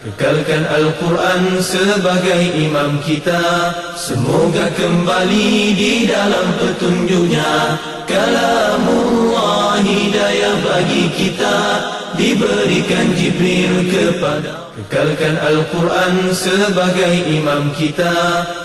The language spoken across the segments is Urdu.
Kekalkan Al-Quran sebagai imam kita, semoga kembali di dalam petunjuknya. Kalamullah hidayah bagi kita, diberikan Jibril kepada. Kekalkan Al-Quran sebagai imam kita,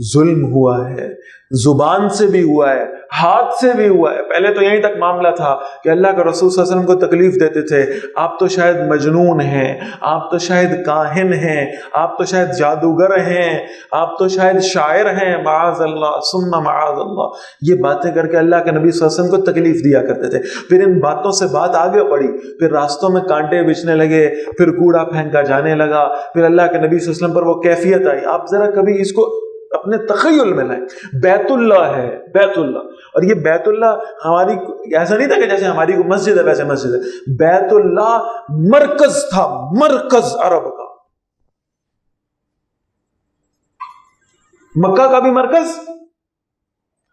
ظلم ہوا ہے، زبان سے بھی ہوا ہے، ہاتھ سے بھی ہوا ہے۔ پہلے تو یہیں تک معاملہ تھا کہ اللہ کے رسول صلی اللہ علیہ وسلم کو تکلیف دیتے تھے، آپ تو شاید مجنون ہیں، آپ تو شاید کاہن ہیں، آپ تو شاید جادوگر ہیں، آپ تو شاید شاعر ہیں، معاذ اللہ ثم معاذ اللہ، یہ باتیں کر کے اللہ کے نبی صلی اللہ علیہ وسلم کو تکلیف دیا کرتے تھے۔ پھر ان باتوں سے بات آگے بڑھی، پھر راستوں میں کانٹے بچھنے لگے، پھر کوڑا پھینکا جانے لگا، پھر اللہ کے نبی صلی اللہ علیہ وسلم پر وہ کیفیت آئی۔ آپ ذرا کبھی اس کو اپنے تخیل میں لائیں، بیت اللہ ہے، بیت اللہ، اور یہ بیت اللہ ہماری ایسا نہیں تھا کہ جیسے ہماری کو مسجد ہے ویسے مسجد ہے، بیت اللہ مرکز تھا، مرکز عرب کا، مکہ کا بھی مرکز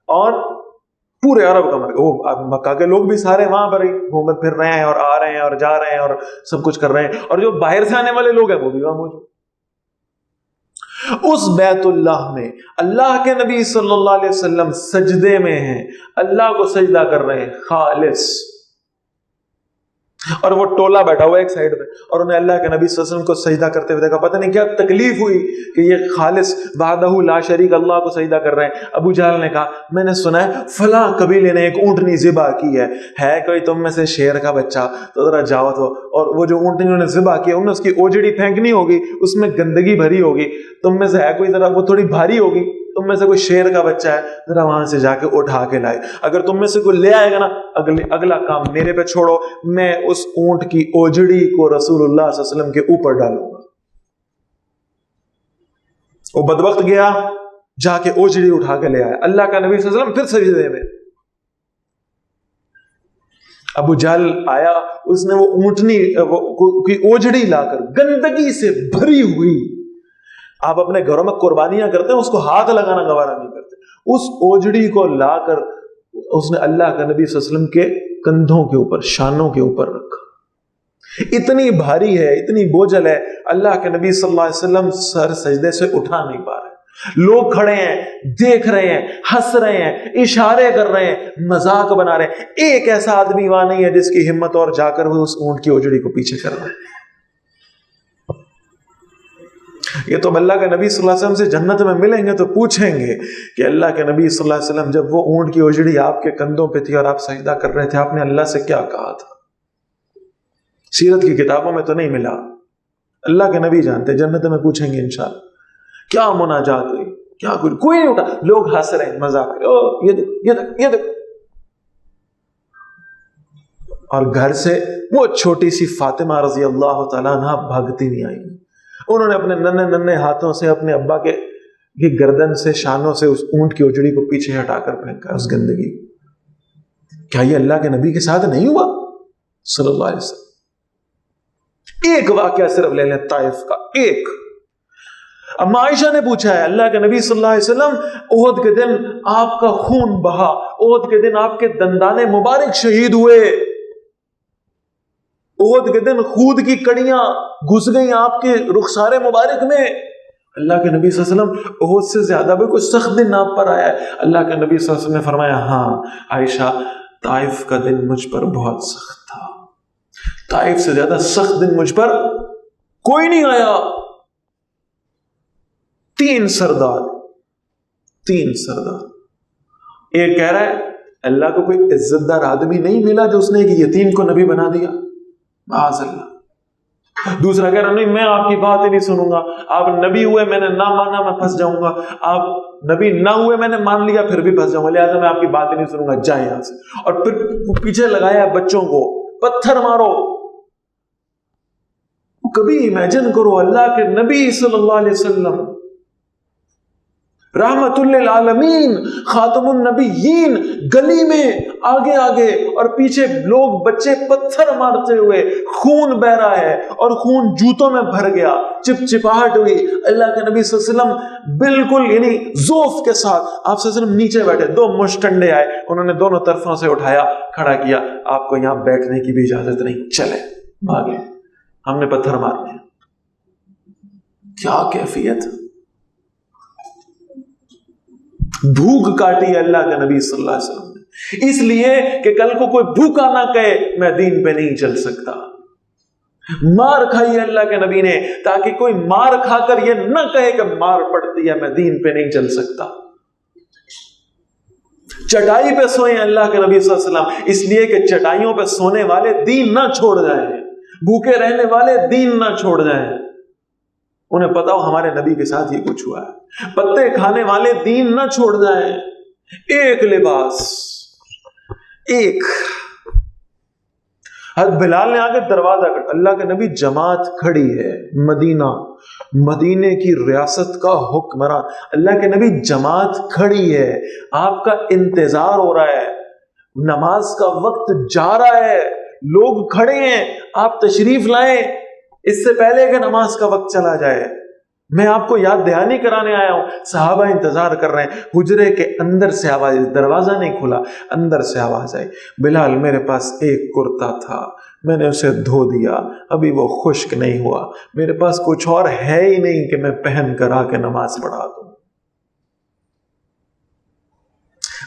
اور پورے عرب کا مرکز۔ وہ مکہ کے لوگ بھی سارے وہاں پر ہی گھوم پھر رہے ہیں اور آ رہے ہیں اور جا رہے ہیں اور سب کچھ کر رہے ہیں، اور جو باہر سے آنے والے لوگ ہیں وہ بھی وہاں موجود۔ اس بیت اللہ میں اللہ کے نبی صلی اللہ علیہ وسلم سجدے میں ہیں، اللہ کو سجدہ کر رہے ہیں خالص، اور وہ ٹولہ بیٹھا ہوا ایک سائیڈ پہ، اور انہیں اللہ کے نبی صلی اللہ علیہ وسلم کو سجدہ کرتے ہوئے دیکھا۔ پتہ نہیں کیا تکلیف ہوئی کہ یہ خالص وحدہ لا شریک اللہ کو سجدہ کر رہے ہیں۔ ابو جہل نے کہا میں نے سنا ہے فلاں قبیلے نے ایک اونٹنی ذبح کی ہے کوئی تم میں سے شیر کا بچہ تو ذرا جاؤ تو، اور وہ جو اونٹنی انہوں نے ذبح کی انہوں نے اس کی اوجڑی پھینکنی ہوگی، اس میں گندگی بھری ہوگی، تم میں سے ہے کوئی ذرا، وہ تھوڑی بھاری ہوگی، تم میں سے کوئی شیر کا بچہ ہے ذرا وہاں سے جا کے اٹھا کے لائے، اگر تم میں سے کوئی لے آئے گا نا اگلا کام میرے پہ چھوڑو، میں اس اونٹ کی اوجڑی کو رسول اللہ صلی اللہ علیہ وسلم کے اوپر ڈالوں گا۔ وہ بدبخت گیا جا کے اوجڑی اٹھا کے لے آیا، اللہ کا نبی صلی اللہ علیہ وسلم پھر سجدے میں۔ ابو جہل آیا، اس نے وہ اونٹنی کی اوجڑی لا کر گندگی سے بھری ہوئی، آپ اپنے گھروں میں قربانیاں کرتے ہیں اس کو ہاتھ لگانا گوارا نہیں کرتے، اس اوجڑی کو لا کر اس نے اللہ کا نبی صلی اللہ علیہ وسلم کے کندھوں کے اوپر، شانوں کے اوپر رکھا۔ اتنی بھاری ہے، اتنی بوجھل ہے، اللہ کے نبی صلی اللہ علیہ وسلم سر سجدے سے اٹھا نہیں پا رہے، لوگ کھڑے ہیں، دیکھ رہے ہیں، ہنس رہے ہیں، اشارے کر رہے ہیں، مذاق بنا رہے ہیں، ایک ایسا آدمی وہاں نہیں ہے جس کی ہمت اور جا کر وہ اس اونٹ کی اوجڑی کو پیچھے کر رہا ہے۔ یہ تو اللہ کے نبی صلی اللہ علیہ وسلم سے جنت میں ملیں گے تو پوچھیں گے کہ اللہ کے نبی صلی اللہ علیہ وسلم جب وہ اونٹ کی اوجڑی آپ کے کندھوں پہ تھی اور آپ سجدہ کر رہے تھے، آپ نے اللہ سے کیا کہا تھا؟ سیرت کی کتابوں میں تو نہیں ملا، اللہ کے نبی جانتے، جنت میں پوچھیں گے انشاءاللہ کیا مناجات ہوئی، کیا کچھ، کوئی نہیں اٹھا، لوگ ہنس رہے ہیں، مذاق کر رہے، او یہ دیکھو یہ دیکھو یہ دیکھو، اور گھر سے وہ چھوٹی سی فاطمہ رضی اللہ تعالیٰ عنہ بھاگتی نہیں آئی، انہوں نے اپنے ننھے ہاتھوں سے اپنے ابا کے گردن سے، شانوں سے اس اونٹ کی اوجڑی کو پیچھے ہٹا کر پھینکا اس گندگی۔ کیا یہ اللہ کے نبی کے ساتھ نہیں ہوا صلی اللہ علیہ وسلم؟ ایک واقعہ صرف لے لیں طائف کا، ایک۔ اما عائشہ نے پوچھا ہے اللہ کے نبی صلی اللہ علیہ وسلم احد کے دن آپ کا خون بہا، احد کے دن آپ کے دندان مبارک شہید ہوئے، احد کے دن خود کی کڑیاں گھس گئیں آپ کے رخسار مبارک میں، اللہ کے نبی صلی اللہ علیہ وسلم احد سے زیادہ بھی کوئی سخت دن آپ پر آیا ہے؟ اللہ کے نبی صلی اللہ علیہ وسلم نے فرمایا ہاں عائشہ، طائف کا دن مجھ پر بہت سخت تھا، طائف سے زیادہ سخت دن مجھ پر کوئی نہیں آیا۔ تین سردار، ایک کہہ رہا ہے اللہ کو کوئی عزت دار آدمی نہیں ملا جو اس نے ایک یتیم کو نبی بنا دیا، معاذ اللہ۔ دوسرا کہہ رہا نہیں میں آپ کی بات ہی نہیں سنوں گا، آپ نبی ہوئے میں نے نہ مانا میں پھنس جاؤں گا، آپ نبی نہ ہوئے میں نے مان لیا پھر بھی پھنس جاؤں گا، لہٰذا میں آپ کی بات ہی نہیں سنوں گا، جائیں یہاں سے۔ اور پھر پیچھے لگایا بچوں کو، پتھر مارو۔ کبھی امیجن کرو اللہ کے نبی صلی اللہ علیہ وسلم رحمت للعالمین خاتم النبیین گلی میں آگے آگے اور پیچھے لوگ بچے پتھر مارتے ہوئے، خون بہ رہا ہے اور خون جوتوں میں بھر گیا، چپچپاہٹ ہوئی، اللہ کے نبی صلی اللہ علیہ وسلم بالکل یعنی ذوف کے ساتھ آپ صلی اللہ علیہ وسلم نیچے بیٹھے، دو مشٹنڈے آئے، انہوں نے دونوں طرفوں سے اٹھایا، کھڑا کیا، آپ کو یہاں بیٹھنے کی بھی اجازت نہیں، چلے بھاگے، ہم نے پتھر مارنے۔ کیا کیفیت، بھوک کاٹی ہے اللہ کے نبی صلی اللہ علیہ وسلم نے، اس لیے کہ کل کو کوئی بھوکا نہ کہے میں دین پہ نہیں چل سکتا، مار کھائی اللہ کے نبی نے تاکہ کوئی مار کھا کر یہ نہ کہے کہ مار پڑتی ہے میں دین پہ نہیں چل سکتا۔ چٹائی پہ سوئیں اللہ کے نبی صلی اللہ علیہ وسلم، اس لیے کہ چٹائیوں پہ سونے والے دین نہ چھوڑ جائیں، بھوکے رہنے والے دین نہ چھوڑ جائیں، انہیں پتا ہو ہمارے نبی کے ساتھ یہ کچھ ہوا ہے۔ پتے کھانے والے دین نہ چھوڑ جائیں، ایک لباس، ایک۔ حضرت بلال نے آگے دروازہ کر، اللہ کے نبی جماعت کھڑی ہے، مدینے کی ریاست کا حکمراں، اللہ کے نبی جماعت کھڑی ہے، آپ کا انتظار ہو رہا ہے، نماز کا وقت جا رہا ہے، لوگ کھڑے ہیں، آپ تشریف لائیں اس سے پہلے کہ نماز کا وقت چلا جائے۔ میں آپ کو یاد دہانی کرانے آیا ہوں، صحابہ انتظار کر رہے ہیں، حجرے کے اندر سے آواز، دروازہ نہیں کھلا، اندر سے آواز آئی، بلال میرے پاس ایک کرتا تھا، میں نے اسے دھو دیا، ابھی وہ خشک نہیں ہوا، میرے پاس کچھ اور ہے ہی نہیں کہ میں پہن کر آ کے نماز پڑھا دوں۔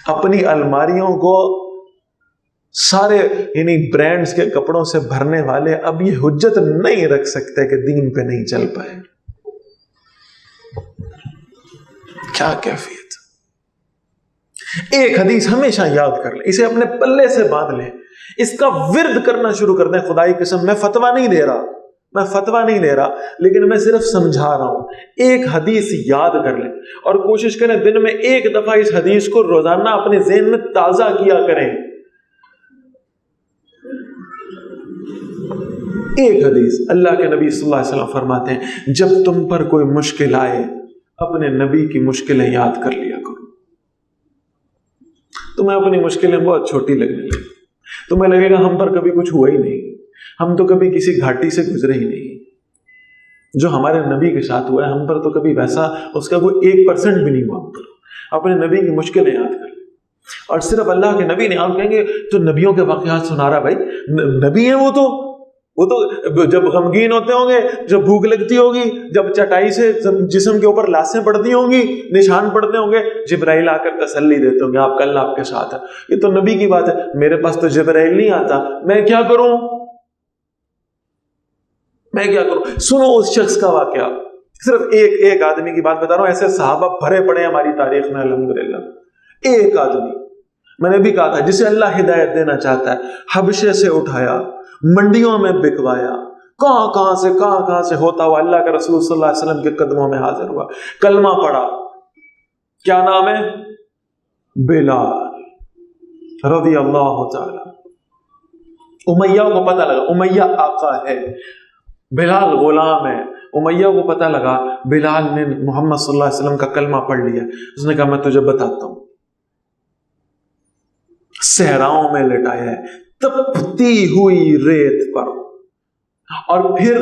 اپنی الماریوں کو سارے یعنی برانڈز کے کپڑوں سے بھرنے والے اب یہ حجت نہیں رکھ سکتے کہ دین پہ نہیں چل پائے۔ کیا کیفیت! ایک حدیث ہمیشہ یاد کر لیں، اسے اپنے پلے سے باندھ لیں، اس کا ورد کرنا شروع کر دیں۔ خدائی قسم میں فتویٰ نہیں دے رہا، لیکن میں صرف سمجھا رہا ہوں۔ ایک حدیث یاد کر لیں اور کوشش کریں دن میں ایک دفعہ اس حدیث کو روزانہ اپنے ذہن میں تازہ کیا کریں۔ ایک حدیث، اللہ کے نبی صلی اللہ علیہ وسلم فرماتے ہیں جب تم پر کوئی مشکل آئے اپنے نبی کی مشکلیں یاد کر لیا کرو۔ تمہیں اپنی مشکلیں بہت چھوٹی لگنے لگی، تمہیں لگے گا ہم پر کبھی کچھ ہوا ہی نہیں، ہم تو کبھی کسی گھاٹی سے گزرے ہی نہیں، جو ہمارے نبی کے ساتھ ہوا ہے ہم پر تو کبھی ویسا اس کا کوئی 1% بھی نہیں ہوا۔ اپنے نبی کی مشکلیں یاد کر لیں، اور صرف اللہ کے نبی نے، آپ کہیں گے تو نبیوں کے واقعات سنا رہا، بھائی نبی ہیں وہ تو جب غمگین ہوتے ہوں گے، جب بھوک لگتی ہوگی، جب چٹائی سے جسم کے اوپر لاسیں پڑتی ہوں گی، نشان پڑتے ہوں گے، جبرائیل آ کر تسلی دیتے ہوں گے آپ کا اللہ آپ کے ساتھ ہے۔ یہ تو نبی کی بات ہے، میرے پاس تو جبرائیل نہیں آتا، میں کیا کروں؟ سنو اس شخص کا واقعہ، صرف ایک آدمی کی بات بتا رہا ہوں، ایسے صحابہ بھرے پڑے ہیں ہماری تاریخ میں الحمدللہ۔ ایک آدمی میں نے بھی کہا تھا جسے اللہ ہدایت دینا چاہتا ہے، حبشے سے اٹھایا، منڈیوں میں بکوایا، کہاں سے ہوتا ہوا اللہ کے رسول صلی اللہ علیہ وسلم کے قدموں میں حاضر ہوا، کلمہ پڑھا۔ کیا نام ہے؟ بلال رضی اللہ تعالی۔ امیہ کو پتہ لگا امیہ آقا ہے، بلال غلام ہے۔ امیہ کو پتہ لگا بلال نے محمد صلی اللہ علیہ وسلم کا کلمہ پڑھ لیا، اس نے کہا میں تجھے بتاتا ہوں۔ صحراؤں میں لٹایا ہے تپتی ہوئی ریت پر، اور پھر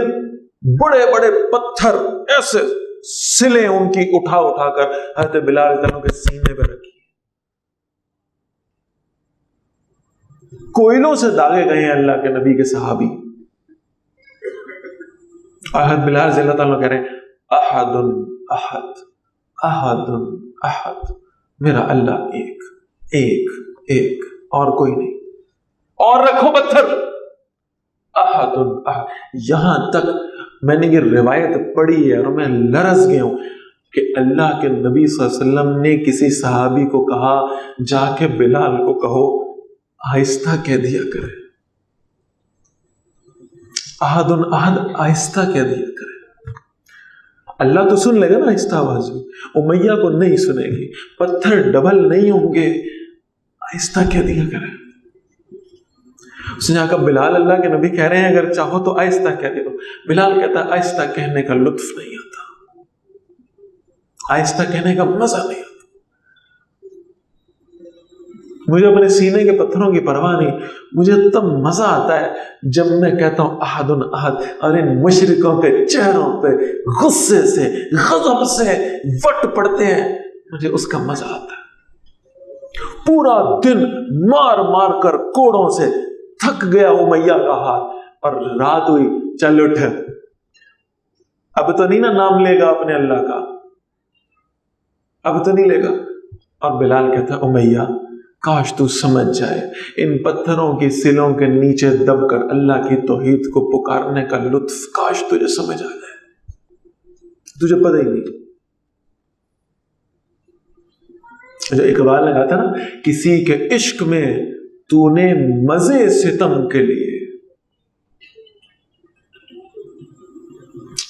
بڑے بڑے پتھر ایسے سلیں ان کی اٹھا کر حضرت بلال رضی اللہ عنہ کے سینے پہ رکھی، کوئلوں سے داغے گئے ہیں اللہ کے نبی کے صحابی، اور حضرت بلال رضی اللہ عنہ کہہ رہے ہیں احد احد احد احد، میرا اللہ ایک اور کوئی نہیں، اور رکھو پتھر، احد احد۔ یہاں تک میں نے یہ روایت پڑھی ہے اور میں لرز گیا ہوں کہ اللہ کے نبی صلی اللہ علیہ وسلم نے کسی صحابی کو کہا جا کے بلال کو کہو آہستہ کہہ دیا کرے، احد احد آہستہ کہہ دیا کرے۔ اللہ تو سن لے گا نا آہستہ آواز میں، امیہ کو نہیں سنے گی، پتھر ڈبل نہیں ہوں گے، آہستہ کہہ دیا کرے۔ اس نے کہا بلال اللہ کے نبی کہہ رہے ہیں اگر چاہو تو آہستہ کہہ دے دو۔ بلال کہتا ہے آہستہ کہنے کا لطف نہیں آتا، آہستہ کہنے کا مزہ نہیں آتا، مجھے اپنے سینے کے پتھروں کی پرواہ نہیں، مجھے تب مزہ آتا ہے جب میں کہتا ہوں احد احد، اور ان مشرکوں کے چہروں پہ غصے سے غضب سے وٹ پڑتے ہیں، مجھے اس کا مزہ آتا ہے۔ پورا دن مار کر کوڑوں سے تھک گیا امیہ کا ہاتھ، اور رات ہوئی چل اٹھ، اب تو نہیں نا نام لے گا اپنے اللہ کا، اب تو نہیں لے گا۔ اور بلال کہتا ہے امیہ کاش تو سمجھ جائے ان پتھروں کی سلوں کے نیچے دب کر اللہ کی توحید کو پکارنے کا لطف کاش تجھے سمجھ آ جائے. تجھے پتہ ہی نہیں. جو اقبال نے کہا تھا نا, کسی کے عشق میں تو نے مزے ستم کے لیے,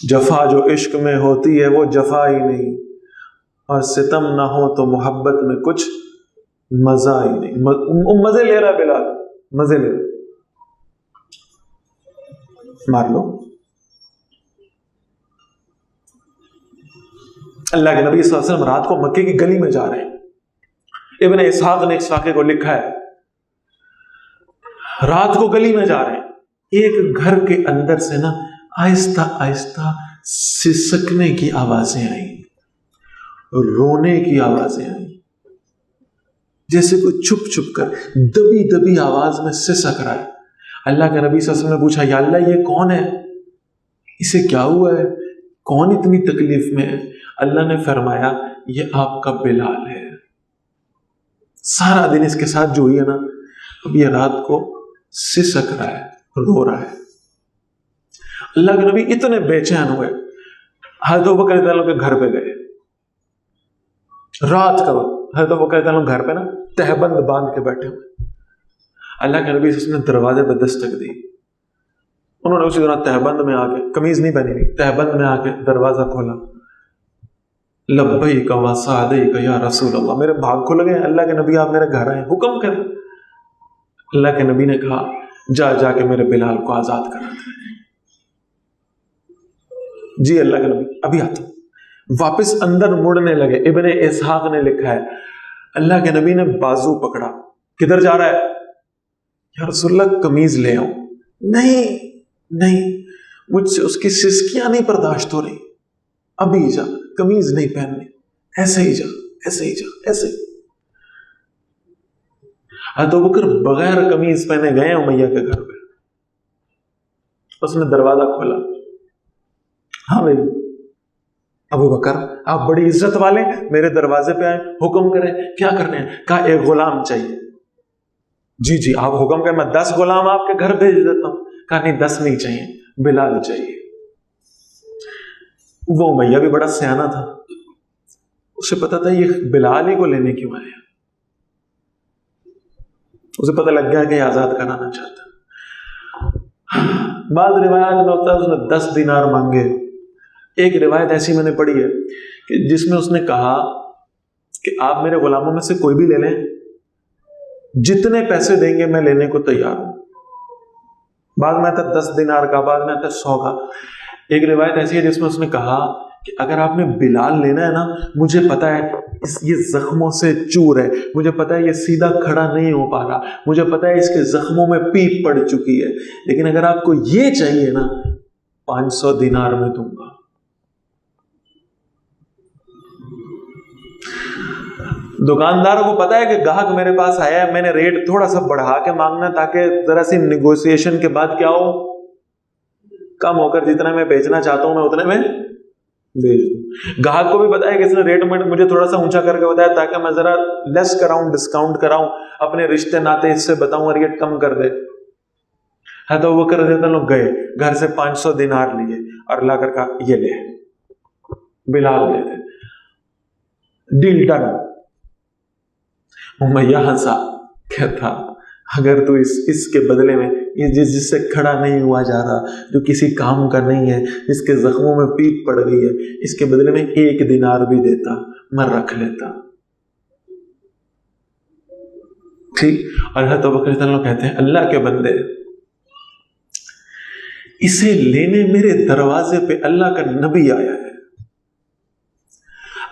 جفا جو عشق میں ہوتی ہے وہ جفا ہی نہیں, اور ستم نہ ہو تو محبت میں کچھ مزہ ہی نہیں. مزے لے رہا ہے بلال, مزے لے رہا, مار لو. اللہ کے نبی صلی اللہ علیہ وسلم رات کو مکے کی گلی میں جا رہے ہیں. ابن اسحاق نے اس واقعے کو لکھا ہے, رات کو گلی میں جا رہے ہیں, ایک گھر کے اندر سے نا آہستہ آہستہ سسکنے کی آوازیں آئیں, رونے کی آوازیں آئیں, جیسے کوئی چھپ چھپ کر دبی دبی آواز میں سسک رہا ہے. اللہ کے نبی صلی اللہ علیہ وسلم نے پوچھا, یا اللہ یہ کون ہے, اسے کیا ہوا ہے, کون اتنی تکلیف میں ہے؟ اللہ نے فرمایا یہ آپ کا بلال ہے. سارا دن اس کے ساتھ جو ہوئی ہے نا, اب یہ رات کو سسک رہا ہے, رو رہا ہے. اللہ کے نبی اتنے بے چین ہوئے, حضرت ابوبکر رضی اللہ عنہ کے گھر پہ گئے. رات کا وقت حضرت ابوبکر رضی اللہ عنہ گھر پہ نا تہبند باندھ کے بیٹھے ہوئے. اللہ کے نبی صلی اللہ علیہ وسلم نے دروازے پہ دستک دی. انہوں نے اسی طرح تہبند میں آ کے, قمیض نہیں پہنی ہوئی, تہبند میں آ کے دروازہ کھولا. لبیک و سعدیک یا رسول اللہ, میرے بھاگ کھل گئے, اللہ کے نبی آپ میرے گھر آئے, حکم کریں. اللہ کے نبی نے کہا جا جا کے میرے بلال کو آزاد کرا دے. جی اللہ کے نبی ابھی آتا ہوں. واپس اندر مڑنے لگے. ابن اسحاق نے لکھا ہے اللہ کے نبی نے بازو پکڑا, کدھر جا رہا ہے, یا رسول اللہ قمیض لے آؤں. نہیں نہیں, مجھ سے اس کی سسکیاں نہیں برداشت ہو رہی, ابھی جا, قمیض نہیں پہننی, ایسے ہی جا, ایسے ہی جا, ایسے ہی. حضرت ابوبکر بغیر قمیض پہنے گئے امیہ کے گھر پہ. اس نے دروازہ کھولا. ہاں بھائی ابو بکر آپ بڑی عزت والے, میرے دروازے پہ آئے, حکم کریں, کیا کرنے ہیں؟ کہا ایک غلام چاہیے. جی جی آپ حکم کریں, میں 10 غلام آپ کے گھر بھیج دیتا ہوں. کہا نہیں 10 نہیں چاہیے, بلال چاہیے. وہ امیہ بھی بڑا سیانہ تھا, اسے پتا تھا یہ بلال ہی کو لینے کیوں آئے. اسے پتہ لگ گیا کہ یہ آزاد کرانا چاہتا. بعض روایات میں ہوتا ہے اس نے 10 دینار مانگے. ایک روایت ایسی میں نے پڑھی ہے کہ جس میں اس نے کہا کہ آپ میرے غلاموں میں سے کوئی بھی لے لیں, جتنے پیسے دیں گے میں لینے کو تیار ہوں. بعد میں آتا 10 دینار کا, بعد میں آتا 100 کا. ایک روایت ایسی ہے جس میں اس نے کہا کہ اگر آپ نے بلال لینا ہے نا, مجھے پتا ہے یہ زخموں سے چور ہے, مجھے پتا ہے یہ سیدھا کھڑا نہیں ہو پا رہا, مجھے پتا ہے اس کے زخموں میں پیپ پڑ چکی ہے, لیکن اگر آپ کو یہ چاہیے نا 500 دینار میں دوں گا. دکاندار کو پتا ہے کہ گاہک میرے پاس آیا ہے, میں نے ریٹ تھوڑا سا بڑھا کے مانگنا تاکہ ذرا سی نیگوسیشن کے بعد کیا ہو, کم ہو کر جتنا میں بیچنا چاہتا ہوں میں اتنے میں بیچ دوں. گاہک کو بھی پتا ہے کہ اس نے ریٹ مجھے تھوڑا سا اونچا کر کے بتایا تاکہ میں ذرا لیس کراؤں, ڈسکاؤنٹ کراؤں, اپنے رشتے ناتے اس سے بتاؤں اور یہ کم کر دے. ہے تو وہ کر دیتے لوگ گئے گھر سے 500 دینار لیے اور لا کر کہا یہ لے, بلال دے دے, ڈیل ڈن. امیہ ہنسا, کہتا اگر تو اس کے بدلے میں جس سے کھڑا نہیں ہوا جا رہا, جو کسی کام کا نہیں ہے, جس کے زخموں میں پیپ پڑ گئی ہے, اس کے بدلے میں 1 دینار بھی دیتا, میں رکھ لیتا. ٹھیک. اور حضرت ابوبکر رضی اللہ عنہ کہتے ہیں اللہ کے بندے, اسے لینے میرے دروازے پہ اللہ کا نبی آیا ہے.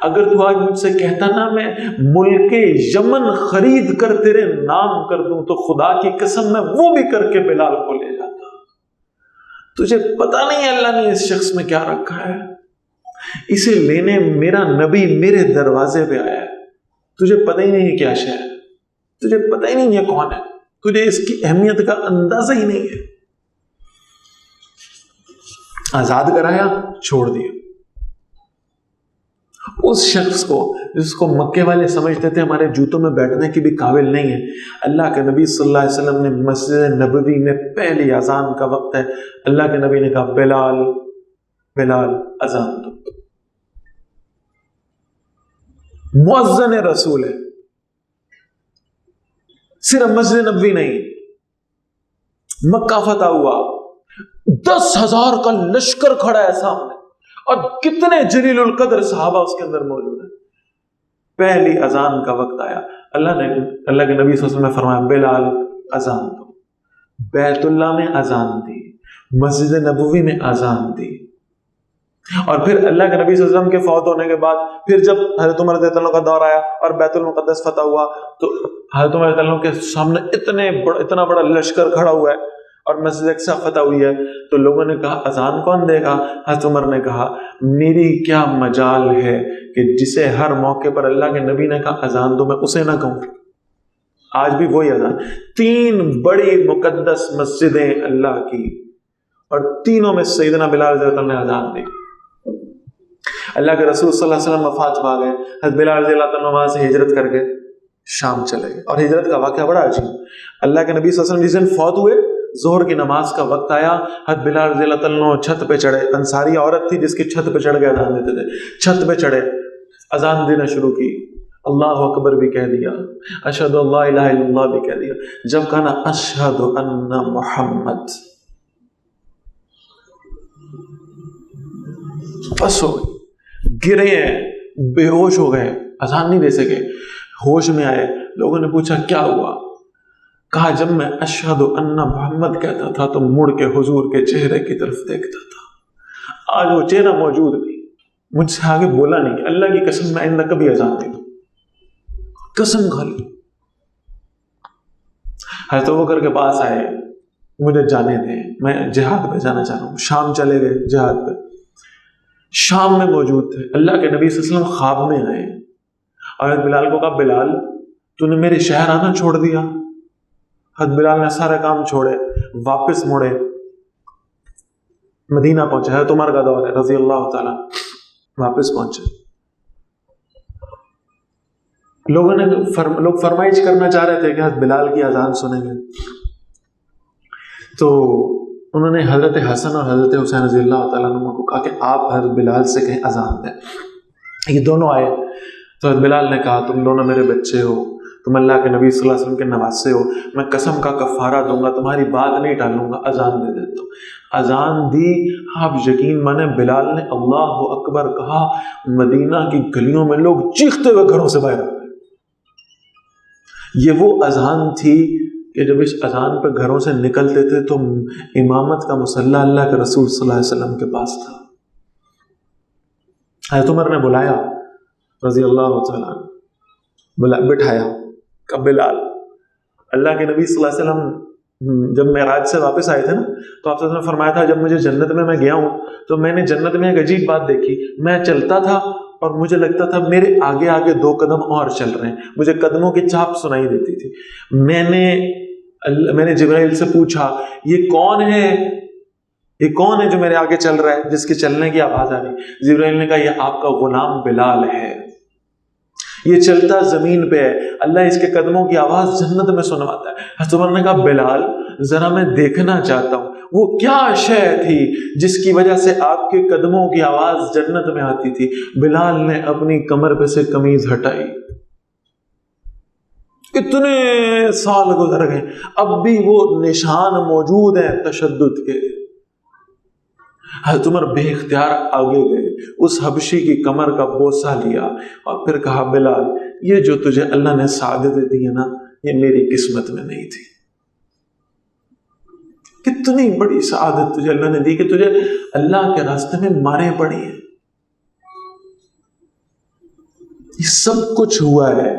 اگر تو آج مجھ سے کہتا نا میں ملک یمن خرید کر تیرے نام کر دوں تو خدا کی قسم میں وہ بھی کر کے بلال کو لے جاتا. تجھے پتا نہیں اللہ نے اس شخص میں کیا رکھا ہے, اسے لینے میرا نبی میرے دروازے پہ آیا ہے. تجھے پتہ ہی نہیں کیا شے ہے, تجھے پتہ ہی نہیں یہ کون ہے, تجھے اس کی اہمیت کا اندازہ ہی نہیں ہے. آزاد کرایا, چھوڑ دیا. اس شخص کو جس کو مکے والے سمجھتے تھے ہمارے جوتوں میں بیٹھنے کی بھی قابل نہیں ہے، اللہ کے نبی صلی اللہ علیہ وسلم نے مسجد نبوی میں پہلی اذان کا وقت ہے، اللہ کے نبی نے کہا بلال بلال اذان دو۔ مؤذن رسول ہے، صرف مسجد نبوی نہیں، مکہ فتح ہوا، 10,000 کا لشکر کھڑا ہے سامنے، اور کتنے جلیل القدر صحابہ اس کے اندر موجود ہیں۔ پہلی اذان کا وقت آیا، اللہ کے نبی صلی اللہ علیہ وسلم نے فرمایا بلال اذان دو۔ بیت اللہ میں اذان دی، مسجد نبوی میں اذان دی، اور پھر اللہ کے نبی صلی اللہ علیہ وسلم کے فوت ہونے کے بعد پھر جب حضرت عمر رضی اللہ عنہ کا دور آیا اور بیت المقدس فتح ہوا تو حضرت عمر رضی اللہ عنہ کے سامنے اتنا بڑا لشکر کھڑا ہوا ہے اور مسجد اقصی فتح ہوئی ہے، تو لوگوں نے کہا اذان کون دے گا؟ حضرت عمر نے کہا میری کیا مجال ہے کہ جسے ہر موقع پر اللہ کے نبی نے کہا اذان دو میں اسے نہ کہوں۔ آج بھی وہی اذان، 3 بڑی مقدس مسجدیں اللہ کی، اور تینوں میں سیدنا بلال رضی اللہ عنہ نے اذان دی۔ اللہ کے رسول صلی اللہ علیہ وسلم وفات پا گئے، حضرت بلال رضی اللہ عنہ وہاں سے ہجرت کر کے شام چلے گئے، اور ہجرت کا واقعہ بڑا عجیب، اللہ کے نبی صلی اللہ علیہ وسلم جس دن فوت ہوئے ظہر کی نماز کا وقت آیا، حضرت بلال رضی اللہ عنہ چھت پہ چڑھے، انصاری عورت تھی جس کی چھت پہ چڑھ کے اذان دیتے تھے، چھت پہ چڑھے اذان دینا شروع کی، اللہ اکبر بھی کہہ دیا، اشہد ان لا الہ الا اللہ بھی کہہ دیا، جب کہا نا اشہد ان محمد، بس ہو گئی، گرے ہیں، بے ہوش ہو گئے، اذان نہیں دے سکے، ہوش میں آئے، لوگوں نے پوچھا کیا ہوا؟ کہا جب میں اشہد ان محمد کہتا تھا تو مڑ کے حضور کے چہرے کی طرف دیکھتا تھا، آج وہ چہرہ موجود نہیں، مجھ سے آگے بولا نہیں کہ اللہ کی قسم میں آئندہ کبھی اذان نہیں دوں، قسم کھا لی۔ حضرت ابوبکر کے پاس آئے، مجھے جانے دیں، میں جہاد پہ جانا چاہ رہا ہوں، شام چلے گئے جہاد پہ، شام میں موجود تھے، اللہ کے نبی صلی اللہ علیہ وسلم خواب میں آئے اور حضرت بلال کو کہا بلال تو نے میرے شہر آنا چھوڑ دیا؟ حضرت بلال نے سارے کام چھوڑے، واپس مڑے، مدینہ پہنچے، حضرت عمر کا دور ہے رضی اللہ تعالیٰ، واپس پہنچے، لوگ فرمائش کرنا چاہ رہے تھے کہ حضرت بلال کی اذان سنیں گے، تو انہوں نے حضرت حسن اور حضرت حسین رضی اللہ تعالیٰ عنہ کو کہا کہ آپ حضرت بلال سے کہیں اذان دیں۔ یہ دونوں آئے تو حضرت بلال نے کہا تم دونوں میرے بچے ہو، تم اللہ کے نبی صلی اللہ علیہ وسلم کے نواسے ہو، میں قسم کا کفارہ دوں گا، تمہاری بات نہیں ٹالوں گا، اذان دے دیتا ہوں۔ اذان دی، آپ یقین مانیں بلال نے اللہ اکبر کہا، مدینہ کی گلیوں میں لوگ چیختے ہوئے گھروں سے باہر آ گئے۔ یہ وہ اذان تھی کہ جب اس اذان پہ گھروں سے نکلتے تھے تو امامت کا مصلی اللہ کے رسول صلی اللہ علیہ وسلم کے پاس تھا۔ حضرت عمر نے بلایا رضی اللہ تعالیٰ، بٹھایا، کہ بلال، اللہ کے نبی صلی اللہ علیہ وسلم جب معراج سے واپس آئے تھے نا تو آپ نے فرمایا تھا جب مجھے جنت میں گیا ہوں تو میں نے جنت میں ایک عجیب بات دیکھی، میں چلتا تھا اور مجھے لگتا تھا میرے آگے آگے 2 قدم اور چل رہے ہیں، مجھے قدموں کی چاپ سنائی دیتی تھی۔ میں نے جبرائیل سے پوچھا یہ کون ہے جو میرے آگے چل رہا ہے، جس کے چلنے کی آواز آ رہی؟ جبرائیل نے کہا یہ آپ کا غلام بلال ہے، یہ چلتا زمین پہ ہے، اللہ اس کے قدموں کی آواز جنت میں سنواتا ہے۔ حضرت عمر نے کہا بلال ذرا میں دیکھنا چاہتا ہوں وہ کیا شے تھی جس کی وجہ سے آپ کے قدموں کی آواز جنت میں آتی تھی۔ بلال نے اپنی کمر پہ سے قمیض ہٹائی، اتنے سال گزر گئے اب بھی وہ نشان موجود ہیں تشدد کے۔ حضرت عمر بے اختیار آگے گئے، اس حبشی کی کمر کا بوسہ لیا اور پھر کہا بلال یہ جو تجھے اللہ نے سعادتیں دی ہے نا یہ میری قسمت میں نہیں تھی۔ کتنی بڑی سعادت تجھے اللہ نے دی کہ تجھے اللہ کے راستے میں مارے پڑی ہیں۔ یہ سب کچھ ہوا ہے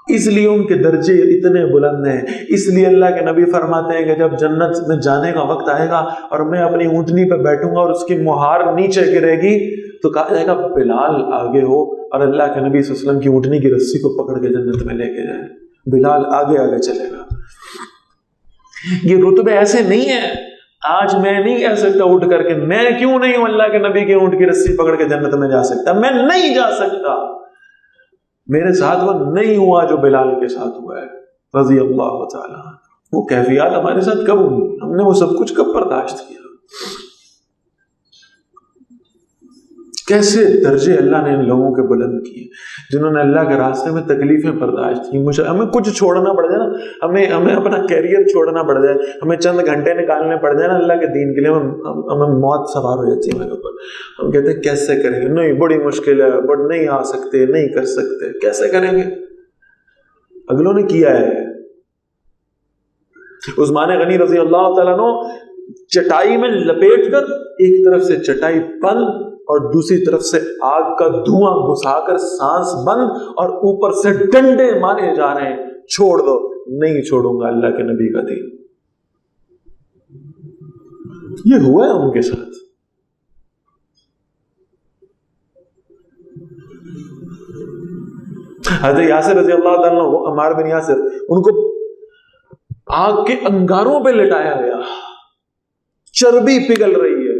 اس لیے ان کے درجے اتنے بلند ہیں، اس لیے اللہ کے نبی فرماتے ہیں کہ جب جنت میں جانے کا وقت آئے گا اور میں اپنی اونٹنی پہ بیٹھوں گا اور اس کی مہار نیچے گرے گی تو کہا جائے گا بلال آگے ہو، اور اللہ کے نبی صلی اللہ علیہ وسلم کی اونٹنی کی رسی کو پکڑ کے جنت میں لے کے جائے، بلال آگے آگے چلے گا۔ یہ رتبے ایسے نہیں ہیں آج میں نہیں کہہ سکتا اٹھ کر کے میں کیوں نہیں ہوں اللہ کے نبی کے اونٹ کی رسی پکڑ کے جنت میں جا سکتا، میں نہیں جا سکتا، میرے ساتھ وہ نہیں ہوا جو بلال کے ساتھ ہوا ہے رضی اللہ تعالیٰ۔ وہ کیفیات ہمارے ساتھ کب ہوئی؟ ہم نے وہ سب کچھ کب برداشت کیا؟ کیسے درجے اللہ نے ان لوگوں کے بلند کیے جنہوں نے اللہ کے راستے میں تکلیفیں برداشت کی۔ ہمیں کچھ چھوڑنا پڑ جائے نا، ہمیں اپنا کیریئر چھوڑنا پڑ جائے، ہمیں چند گھنٹے نکالنے پڑ جائے نا اللہ کے دین کے لیے، ہمیں موت سوار ہو جاتی ہے ہمارے اوپر۔ ہم کہتے ہیں کیسے کریں گے؟ نہیں، بڑی مشکل ہے، بٹ نہیں آ سکتے، نہیں کر سکتے، کیسے کریں گے؟ اگلوں نے کیا ہے۔ عثمان غنی رضی اللہ تعالیٰ عنہ چٹائی میں لپیٹ کر ایک طرف سے چٹائی بند اور دوسری طرف سے آگ کا دھواں گھسا کر سانس بند اور اوپر سے ڈنڈے مارے جا رہے ہیں، چھوڑ دو، نہیں چھوڑوں گا اللہ کے نبی کا دین۔ یہ ہوا ہے ان کے ساتھ۔ حضرت یاسر رضی اللہ تعالیٰ عنہ، عمار بن یاسر، ان کو آگ کے انگاروں پہ لٹایا گیا، چربی پگھل رہی ہے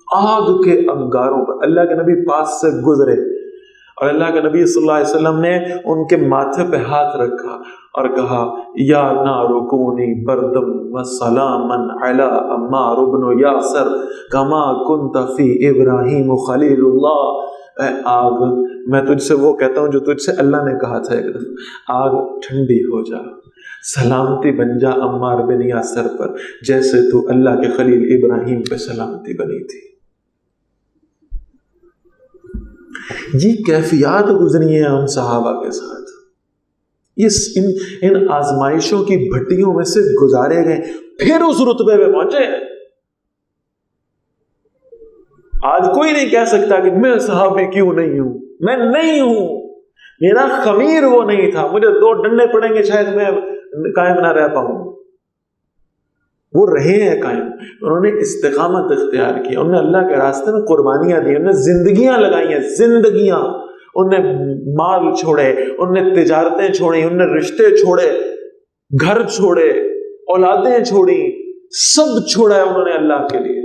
آگ کے انگاروں پر، اللہ کے نبی پاس سے گزرے اور اللہ کے نبی صلی اللہ علیہ وسلم نے ان کے ماتھے پہ ہاتھ رکھا اور کہا یا نار کونی بردم وسلاما علی عمار بن یاسر کما کنت فی ابراہیم خلیل اللہ۔ اے آگ، میں تجھ سے وہ کہتا ہوں جو تجھ سے اللہ نے کہا تھا ایک دفعہ، آگ ٹھنڈی ہو جا، سلامتی بن جا عمار بن یاسر پر، جیسے تو اللہ کے خلیل ابراہیم پہ سلامتی بنی تھی۔ یہ کیفیات گزری ہیں ہم صحابہ کے ساتھ، ان آزمائشوں کی بھٹیوں میں سے گزارے گئے، پھر اس رتبے پہ پہنچے۔ آج کوئی نہیں کہہ سکتا کہ میں صحابی کیوں نہیں ہوں، میں نہیں ہوں، میرا خمیر وہ نہیں تھا، مجھے 2 ڈنڈے پڑیں گے شاید میں قائم نہ رہ پاؤں۔ وہ رہے ہیں قائم، انہوں نے استقامت اختیار کی، انہوں نے اللہ کے راستے میں قربانیاں دی، انہوں نے زندگیاں لگائی ہیں، زندگیاں، انہوں نے مال چھوڑے، انہوں نے تجارتیں چھوڑی، انہوں نے رشتے چھوڑے، گھر چھوڑے، اولادیں چھوڑی، سب چھوڑا ہے انہوں نے اللہ کے لیے۔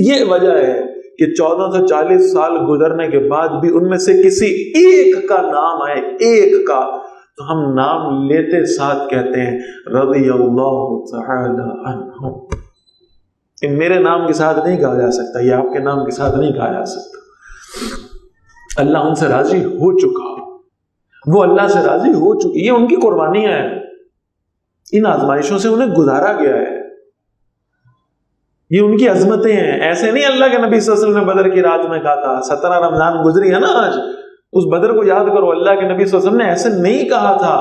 یہ وجہ ہے کہ 1440 سال گزرنے کے بعد بھی ان میں سے کسی ایک کا نام آئے، ایک کا، تو ہم نام لیتے ساتھ کہتے ہیں رضی اللہ تعالی عنہ۔ میرے نام کے ساتھ نہیں کہا جا سکتا، یہ آپ کے نام کے ساتھ نہیں کہا جا سکتا۔ اللہ ان سے راضی ہو چکا، وہ اللہ سے راضی ہو چکی، یہ ان کی قربانیاں ہیں، ان آزمائشوں سے انہیں گزارا گیا ہے، یہ ان کی عظمتیں ہیں۔ ایسے نہیں اللہ کے نبی صلی اللہ علیہ وسلم نے بدر کی رات میں کہا تھا، 17 رمضان گزری ہے نا آج، اس بدر کو یاد کرو، اللہ کے نبی صلی اللہ علیہ وسلم نے ایسے نہیں کہا تھا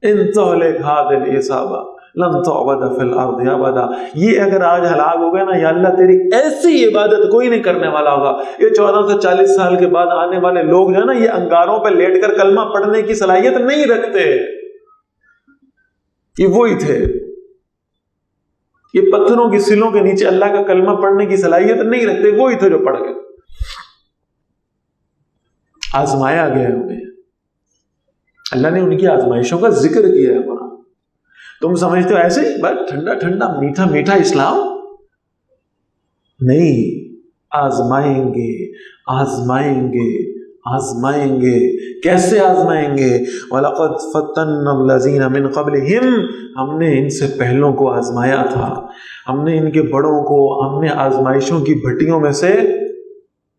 ان تہلک هذه العصابہ لن تعبد فی الارض ابدا، یہ اگر آج ہلاک ہو گئے نا، یا اللہ تیری ایسی عبادت کوئی نہیں کرنے والا ہوگا۔ یہ 1440 سال کے بعد آنے والے لوگ جو ہے نا، یہ انگاروں پہ لیٹ کر کلمہ پڑھنے کی صلاحیت نہیں رکھتے، یہ وہی تھے، یہ پتھروں کی سلوں کے نیچے اللہ کا کلمہ پڑھنے کی صلاحیت نہیں رکھتے، وہی تھے جو پڑھ گئے۔ آزمایا گیا ہے انہیں، اللہ نے ان کی آزمائشوں کا ذکر کیا ہے قرآن۔ تم سمجھتے ہو ایسے ہی بس ٹھنڈا ٹھنڈا میٹھا میٹھا اسلام؟ نہیں، آزمائیں گے، آزمائیں گے، آزمائیں گے۔ کیسے آزمائیں گے؟ وَلَقَدْ فَتَنَّا الَّذِينَ مِنْ قَبْلِهِمْ، ہم نے ان سے پہلوں کو آزمایا تھا، ہم نے ان کے بڑوں کو، ہم نے آزمائشوں کی بھٹیوں میں سے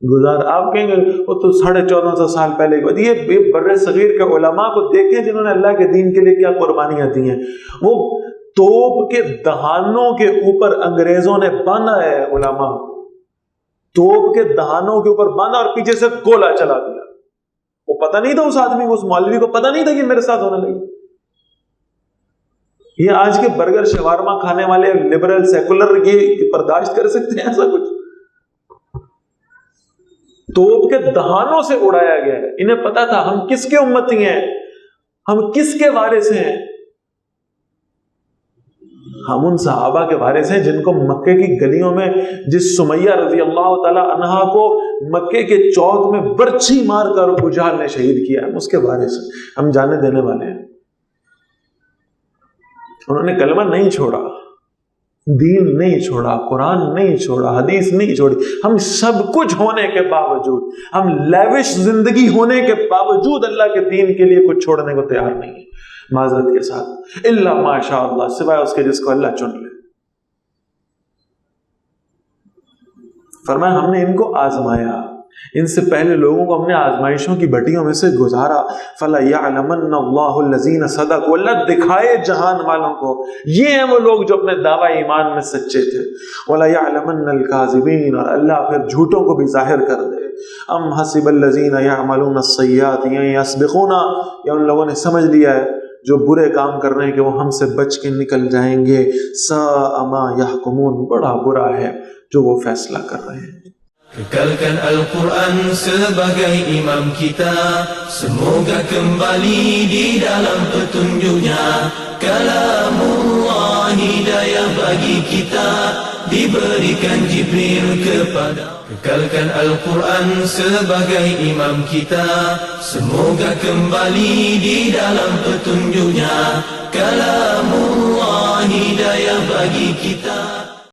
گزار۔ آپ کہیں گے وہ تو 1450 سال پہلے کی بات، یہ بر صغیر کے علماء کو دیکھیں جنہوں نے اللہ کے دین کے لیے کیا قربانیاں دی ہیں۔ وہ توپ کے دہانوں کے اوپر انگریزوں نے باندھا ہے علماء، توپ کے دہانوں کے اوپر باندھا اور پیچھے سے گولا چلا دیا۔ وہ پتہ نہیں تھا اس آدمی کو، اس مولوی کو پتہ نہیں تھا کہ میرے ساتھ ہونے لگی۔ یہ آج کے برگر شوارما کھانے والے لبرل سیکولر یہ برداشت کر سکتے ہیں ایسا کچھ؟ توپ کے دہانوں سے اڑایا گیا ہے۔ انہیں پتا تھا ہم کس کے امتی ہیں، ہم کس کے وارث ہیں۔ ہم ان صحابہ کے وارث ہیں جن کو مکے کی گلیوں میں، جس سمیہ رضی اللہ تعالی عنہا کو مکے کے چوک میں برچھی مار کر ابو جہل نے شہید کیا، ہم اس کے وارث ہیں، ہم جانے دینے والے ہیں۔ انہوں نے کلمہ نہیں چھوڑا، دین نہیں چھوڑا، قرآن نہیں چھوڑا، حدیث نہیں چھوڑی. ہم سب کچھ ہونے کے باوجود، ہم لیوش زندگی ہونے کے باوجود اللہ کے دین کے لیے کچھ چھوڑنے کو تیار نہیں ہے. معذرت کے ساتھ، الا ماشاء اللہ، سوائے اس کے جس کو اللہ چن لے. فرمایا ہم نے ان کو آزمایا، ان سے پہلے لوگوں کو ہم نے آزمائشوں کی بٹیوں میں سے گزارا. فَلَيَعْلَمَنَّ اللَّهُ الَّذِينَ صَدَقُوا، اللہ دکھائے جہان والوں کو یہ ہیں وہ لوگ جو اپنے دعوی ایمان میں سچے تھے. وَلَيَعْلَمَنَّ الْكَاذِبِينَ، اور اللہ پھر جھوٹوں کو بھی ظاہر کر دے. أَمْ حَسِبَ الَّذِينَ يَعْمَلُونَ السَّيِّئَاتِ أَن يَسْبِقُونَا، یا ان لوگوں نے سمجھ لیا ہے جو برے کام کر رہے ہیں کہ وہ ہم سے بچ کے نکل جائیں گے. سَاءَ مَا يَحْكُمُونَ، بڑا برا ہے جو وہ فیصلہ کر رہے ہیں. Kekalkan Al-Quran sebagai imam kita, semoga kembali di dalam petunjuknya. Kalamullah hidayah bagi kita, diberikan Jibril kepada. Kekalkan Al-Quran sebagai imam kita, semoga kembali di dalam petunjuknya. Kalamullah hidayah bagi kita.